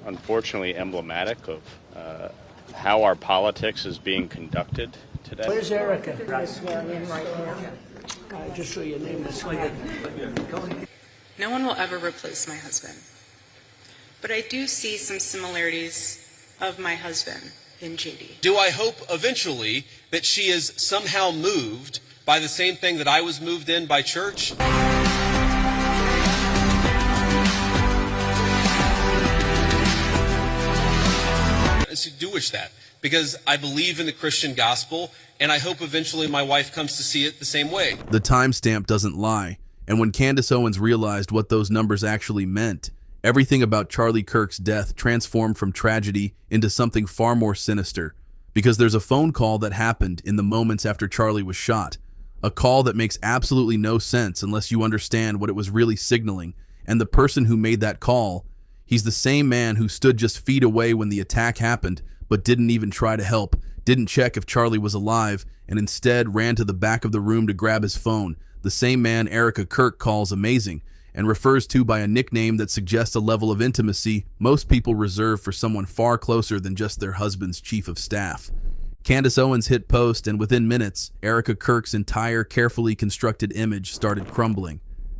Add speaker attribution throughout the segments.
Speaker 1: unfortunately emblematic of how our politics is being conducted today.
Speaker 2: Where's Erika?
Speaker 3: Just so your name is
Speaker 4: No one will ever replace my husband. But I do see some similarities of my husband in JD.
Speaker 5: Do I hope eventually that she is somehow moved by the same thing that I was moved in by church? I do wish that, because I believe in the Christian gospel, and I hope eventually my wife comes to see it the same way.
Speaker 6: The timestamp doesn't lie, and when Candace Owens realized what those numbers actually meant, everything about Charlie Kirk's death transformed from tragedy into something far more sinister, because there's a phone call that happened in the moments after Charlie was shot, a call that makes absolutely no sense unless you understand what it was really signaling, and the person who made that call, he's the same man who stood just feet away when the attack happened, but didn't even try to help, didn't check if Charlie was alive, and instead ran to the back of the room to grab his phone, the same man Erika Kirk calls amazing, and refers to by a nickname that suggests a level of intimacy most people reserve for someone far closer than just their husband's chief of staff. Candace Owens hit post, and within minutes, Erika Kirk's entire carefully constructed image started crumbling.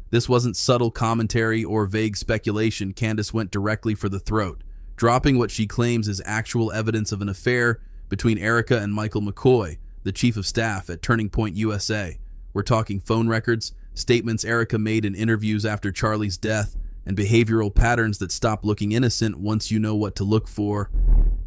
Speaker 6: This wasn't subtle commentary or vague speculation. Candace went directly for the throat, dropping what she claims is actual evidence of an affair between Erika and Michael McCoy, the chief of staff at Turning Point USA. We're talking phone records, statements Erika made in interviews after Charlie's death, and behavioral patterns that stop looking innocent once you know what to look for.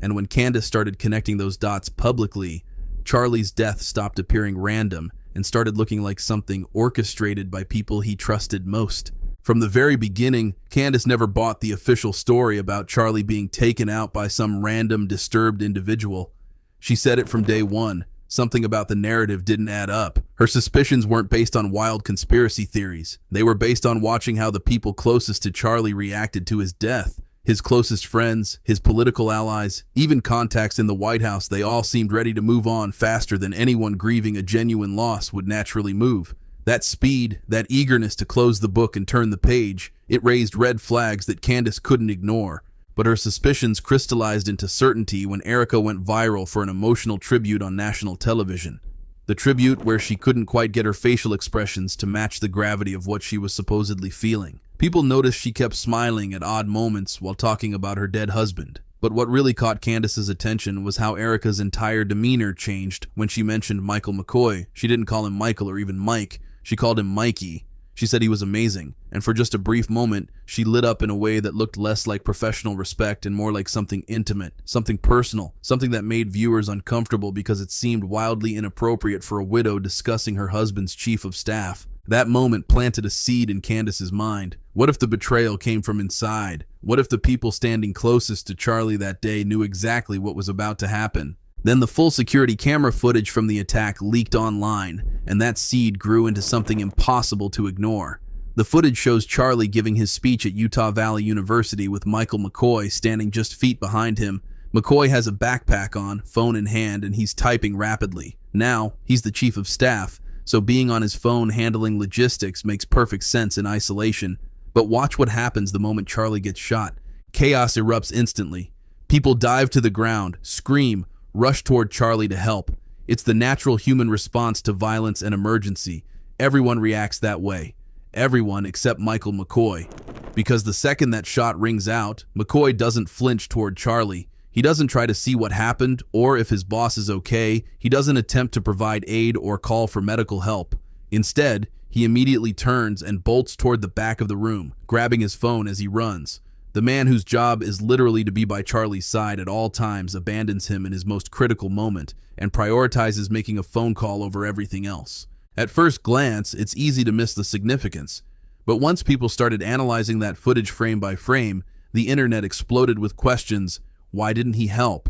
Speaker 6: And when Candace started connecting those dots publicly, Charlie's death stopped appearing random and started looking like something orchestrated by people he trusted most. From the very beginning, Candace never bought the official story about Charlie being taken out by some random, disturbed individual. She said it from day one. Something about the narrative didn't add up. Her suspicions weren't based on wild conspiracy theories. They were based on watching how the people closest to Charlie reacted to his death. His closest friends, his political allies, even contacts in the White House, they all seemed ready to move on faster than anyone grieving a genuine loss would naturally move. That speed, that eagerness to close the book and turn the page, it raised red flags that Candace couldn't ignore. But her suspicions crystallized into certainty when Erika went viral for an emotional tribute on national television. The tribute where she couldn't quite get her facial expressions to match the gravity of what she was supposedly feeling. People noticed she kept smiling at odd moments while talking about her dead husband. But what really caught Candace's attention was how Erika's entire demeanor changed when she mentioned Michael McCoy. She didn't call him Michael or even Mike. She called him Mikey. She said he was amazing, and for just a brief moment, she lit up in a way that looked less like professional respect and more like something intimate, something personal, something that made viewers uncomfortable because it seemed wildly inappropriate for a widow discussing her husband's chief of staff. That moment planted a seed in Candace's mind. What if the betrayal came from inside? What if the people standing closest to Charlie that day knew exactly what was about to happen? Then the full security camera footage from the attack leaked online, and that seed grew into something impossible to ignore. The footage shows Charlie giving his speech at Utah Valley University with Michael McCoy standing just feet behind him. McCoy has a backpack on, phone in hand, and he's typing rapidly. Now, he's the chief of staff, so being on his phone handling logistics makes perfect sense in isolation. But watch what happens the moment Charlie gets shot. Chaos erupts instantly. People dive to the ground, scream, rush toward Charlie to help. It's the natural human response to violence and emergency. Everyone reacts that way. Everyone except Michael McCoy. Because the second that shot rings out, McCoy doesn't flinch toward Charlie. He doesn't try to see what happened or if his boss is okay. He doesn't attempt to provide aid or call for medical help. Instead, he immediately turns and bolts toward the back of the room, grabbing his phone as he runs. The man whose job is literally to be by Charlie's side at all times abandons him in his most critical moment and prioritizes making a phone call over everything else. At first glance, it's easy to miss the significance, but once people started analyzing that footage frame by frame, the internet exploded with questions. Why didn't he help?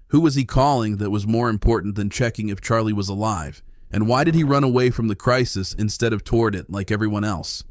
Speaker 6: Who was he calling that was more important than checking if Charlie was alive? And why did he run away from the crisis instead of toward it like everyone else?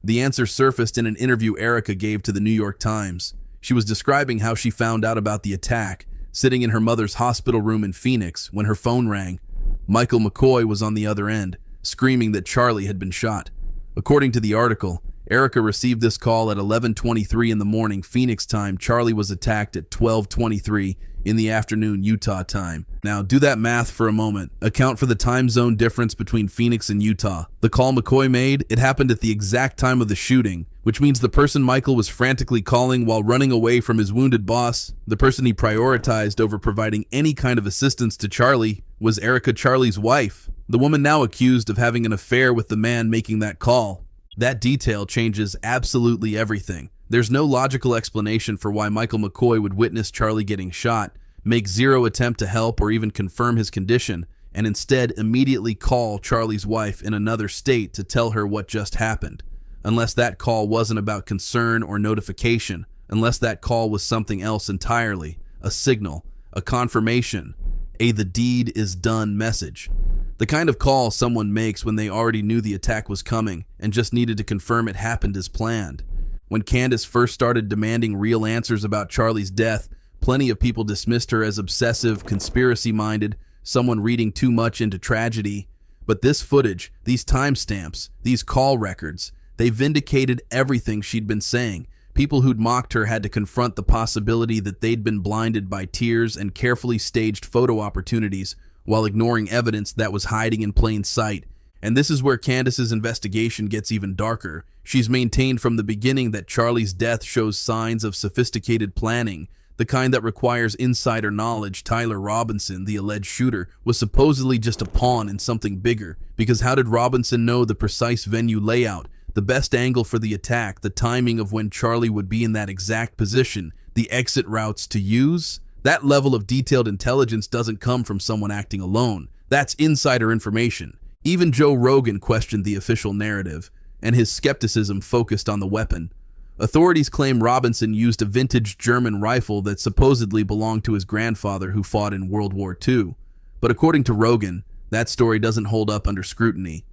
Speaker 6: The answer surfaced in an interview Erika gave to the New York Times. She was describing how she found out about the attack, sitting in her mother's hospital room in Phoenix when her phone rang. Michael McCoy was on the other end, screaming that Charlie had been shot. According to the article, Erika received this call at 11:23 in the morning Phoenix time. Charlie was attacked at 12:23 in the afternoon Utah time. Now, do that math for a moment. Account for the time zone difference between Phoenix and Utah. The call McCoy made, it happened at the exact time of the shooting, which means the person Michael was frantically calling while running away from his wounded boss, the person he prioritized over providing any kind of assistance to Charlie, was Erika, Charlie's wife, the woman now accused of having an affair with the man making that call. That detail changes absolutely everything. There's no logical explanation for why Michael McCoy would witness Charlie getting shot, make zero attempt to help or even confirm his condition, and instead immediately call Charlie's wife in another state to tell her what just happened. Unless that call wasn't about concern or notification, unless that call was something else entirely, a signal, a confirmation, a "the deed is done" message. The kind of call someone makes when they already knew the attack was coming and just needed to confirm it happened as planned. When Candace first started demanding real answers about Charlie's death, plenty of people dismissed her as obsessive, conspiracy-minded, someone reading too much into tragedy. But this footage, these timestamps, these call records, they vindicated everything she'd been saying. People who'd mocked her had to confront the possibility that they'd been blinded by tears and carefully staged photo opportunities while ignoring evidence that was hiding in plain sight. And this is where Candace's investigation gets even darker. She's maintained from the beginning that Charlie's death shows signs of sophisticated planning, the kind that requires insider knowledge. Tyler Robinson, the alleged shooter, was supposedly just a pawn in something bigger, because how did Robinson know the precise venue layout, the best angle for the attack, the timing of when Charlie would be in that exact position, the exit routes to use? That level of detailed intelligence doesn't come from someone acting alone. That's insider information. Even Joe Rogan questioned the official narrative, and his skepticism focused on the weapon. Authorities claim Robinson used a vintage German rifle that supposedly belonged to his grandfather who fought in World War II. But according to Rogan, that story doesn't hold up under scrutiny.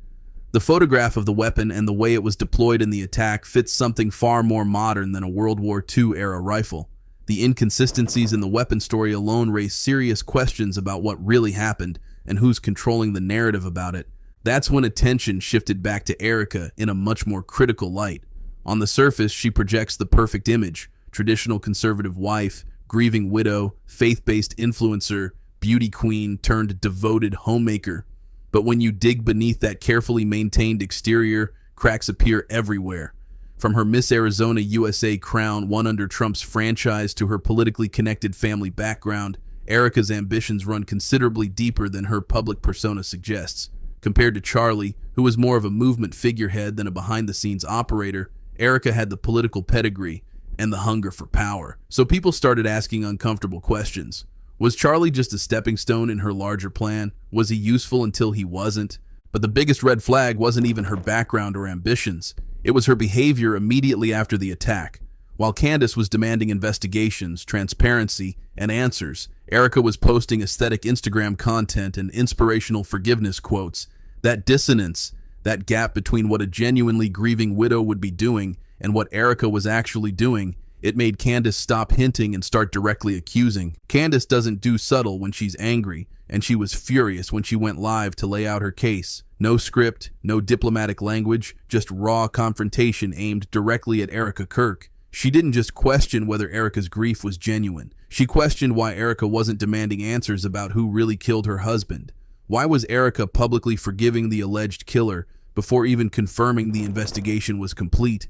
Speaker 6: The photograph of the weapon and the way it was deployed in the attack fits something far more modern than a World War II-era rifle. The inconsistencies in the weapon story alone raise serious questions about what really happened and who's controlling the narrative about it. That's when attention shifted back to Erika in a much more critical light. On the surface, she projects the perfect image: traditional conservative wife, grieving widow, faith-based influencer, beauty queen turned devoted homemaker. But when you dig beneath that carefully maintained exterior, cracks appear everywhere. From her Miss Arizona USA crown won under Trump's franchise to her politically connected family background, Erika's ambitions run considerably deeper than her public persona suggests. Compared to Charlie, who was more of a movement figurehead than a behind-the-scenes operator, Erika had the political pedigree and the hunger for power. So people started asking uncomfortable questions. Was Charlie just a stepping stone in her larger plan? Was he useful until he wasn't? But the biggest red flag wasn't even her background or ambitions. It was her behavior immediately after the attack. While Candace was demanding investigations, transparency, and answers, Erika was posting aesthetic Instagram content and inspirational forgiveness quotes. That dissonance, that gap between what a genuinely grieving widow would be doing and what Erika was actually doing, it made Candace stop hinting and start directly accusing. Candace doesn't do subtle when she's angry, and she was furious when she went live to lay out her case. No script, no diplomatic language, just raw confrontation aimed directly at Erika Kirk. She didn't just question whether Erika's grief was genuine. She questioned why Erika wasn't demanding answers about who really killed her husband. Why was Erika publicly forgiving the alleged killer before even confirming the investigation was complete?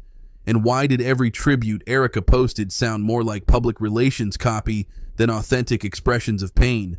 Speaker 6: And why did every tribute Erika posted sound more like public relations copy than authentic expressions of pain?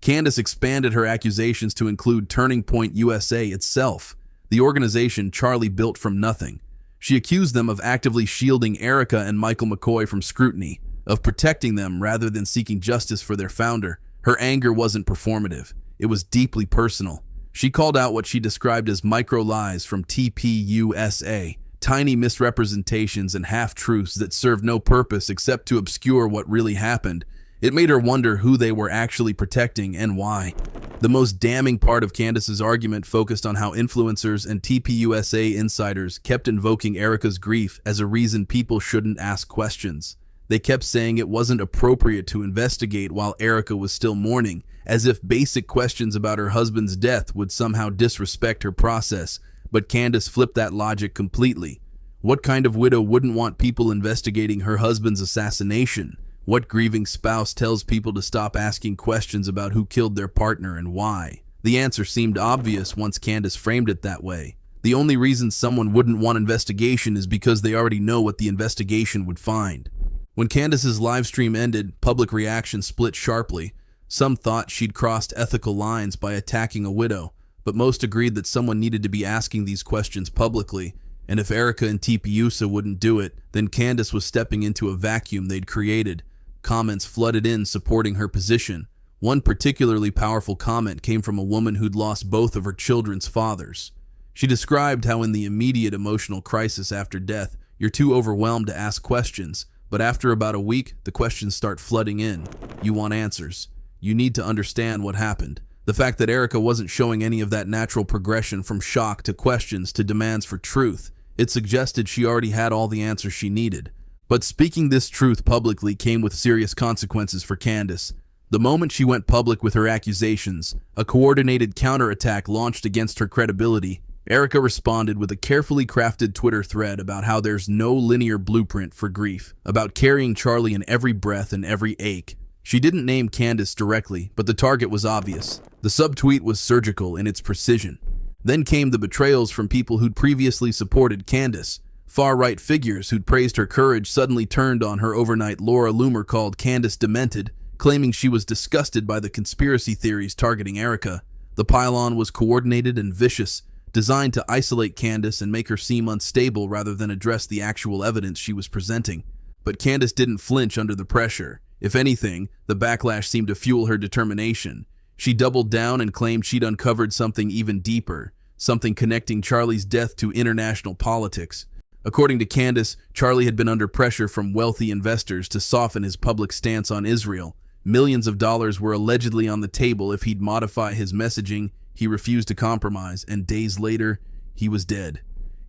Speaker 6: Candace expanded her accusations to include Turning Point USA itself, the organization Charlie built from nothing. She accused them of actively shielding Erika and Michael McCoy from scrutiny, of protecting them rather than seeking justice for their founder. Her anger wasn't performative. It was deeply personal. She called out what she described as micro-lies from TPUSA, tiny misrepresentations and half-truths that served no purpose except to obscure what really happened. It made her wonder who they were actually protecting and why. The most damning part of Candace's argument focused on how influencers and TPUSA insiders kept invoking Erika's grief as a reason people shouldn't ask questions. They kept saying it wasn't appropriate to investigate while Erika was still mourning, as if basic questions about her husband's death would somehow disrespect her process. But Candace flipped that logic completely. What kind of widow wouldn't want people investigating her husband's assassination? What grieving spouse tells people to stop asking questions about who killed their partner and why? The answer seemed obvious once Candace framed it that way. The only reason someone wouldn't want investigation is because they already know what the investigation would find. When Candace's live stream ended, public reaction split sharply. Some thought she'd crossed ethical lines by attacking a widow, but most agreed that someone needed to be asking these questions publicly, and if Erika and TPUSA wouldn't do it, then Candace was stepping into a vacuum they'd created. Comments flooded in supporting her position. One particularly powerful comment came from a woman who'd lost both of her children's fathers. She described how in the immediate emotional crisis after death, you're too overwhelmed to ask questions, but after about a week, the questions start flooding in. You want answers. You need to understand what happened. The fact that Erika wasn't showing any of that natural progression from shock to questions to demands for truth, it suggested she already had all the answers she needed. But speaking this truth publicly came with serious consequences for Candace. The moment she went public with her accusations, a coordinated counterattack launched against her credibility. Erika responded with a carefully crafted Twitter thread about how there's no linear blueprint for grief, about carrying Charlie in every breath and every ache. She didn't name Candace directly, but the target was obvious. The subtweet was surgical in its precision. Then came the betrayals from people who'd previously supported Candace. Far-right figures who'd praised her courage suddenly turned on her overnight. Laura Loomer called Candace demented, claiming she was disgusted by the conspiracy theories targeting Erika. The pile-on was coordinated and vicious, designed to isolate Candace and make her seem unstable rather than address the actual evidence she was presenting. But Candace didn't flinch under the pressure. If anything, the backlash seemed to fuel her determination. She doubled down and claimed she'd uncovered something even deeper, something connecting Charlie's death to international politics. According to Candace, Charlie had been under pressure from wealthy investors to soften his public stance on Israel. Millions of dollars were allegedly on the table if he'd modify his messaging. He refused to compromise, and days later, he was dead.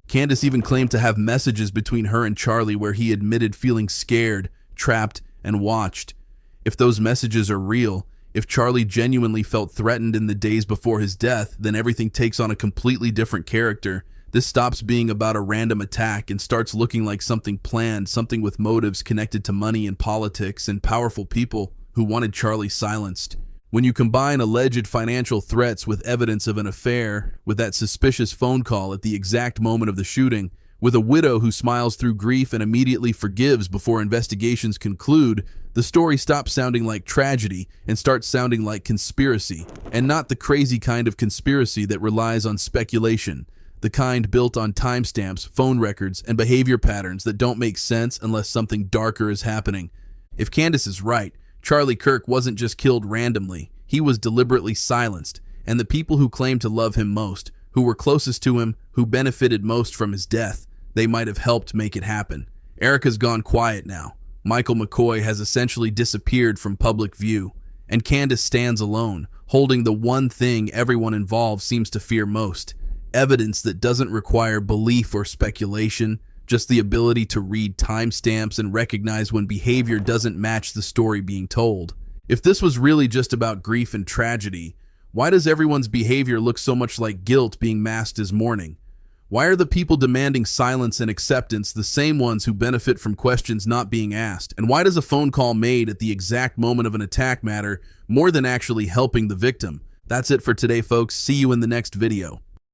Speaker 6: Candace even claimed to have messages between her and Charlie where he admitted feeling scared, trapped, and watched. If those messages are real, if Charlie genuinely felt threatened in the days before his death, then everything takes on a completely different character. This stops being about a random attack and starts looking like something planned, something with motives connected to money and politics and powerful people who wanted Charlie silenced. When you combine alleged financial threats with evidence of an affair, with that suspicious phone call at the exact moment of the shooting, with a widow who smiles through grief and immediately forgives before investigations conclude, the story stops sounding like tragedy and starts sounding like conspiracy, and not the crazy kind of conspiracy that relies on speculation, the kind built on timestamps, phone records, and behavior patterns that don't make sense unless something darker is happening. If Candace is right, Charlie Kirk wasn't just killed randomly. He was deliberately silenced, and the people who claimed to love him most, who were closest to him, who benefited most from his death, they might have helped make it happen. Erika's gone quiet now. Michael McCoy has essentially disappeared from public view, and Candace stands alone, holding the one thing everyone involved seems to fear most: evidence that doesn't require belief or speculation, just the ability to read timestamps and recognize when behavior doesn't match the story being told. If this was really just about grief and tragedy, why does everyone's behavior look so much like guilt being masked as mourning? Why are the people demanding silence and acceptance the same ones who benefit from questions not being asked? And why does a phone call made at the exact moment of an attack matter more than actually helping the victim? That's it for today, folks. See you in the next video.